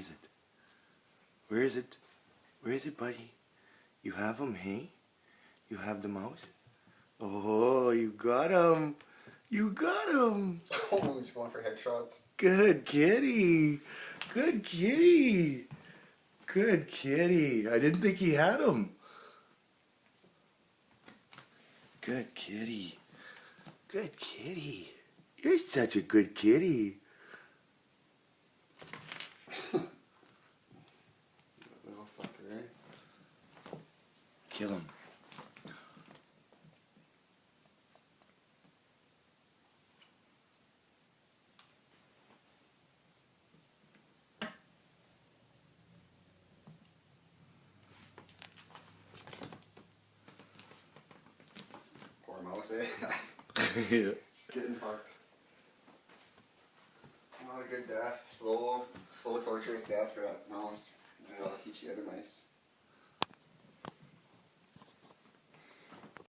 is it? Where is it? Where is it, buddy? You have him, hey? You have the mouse? Oh, you got him. You got him. Oh, he's going for headshots. Good kitty. Good kitty. Good kitty. I didn't think he had him. Good kitty. Good kitty. You're such a good kitty. Little fucker, eh? Kill him. Poor mouse, eh? Yeah. It's getting fucked. Not a good death. Slow, torturous death for that mouse. Maybe I'll teach the other mice.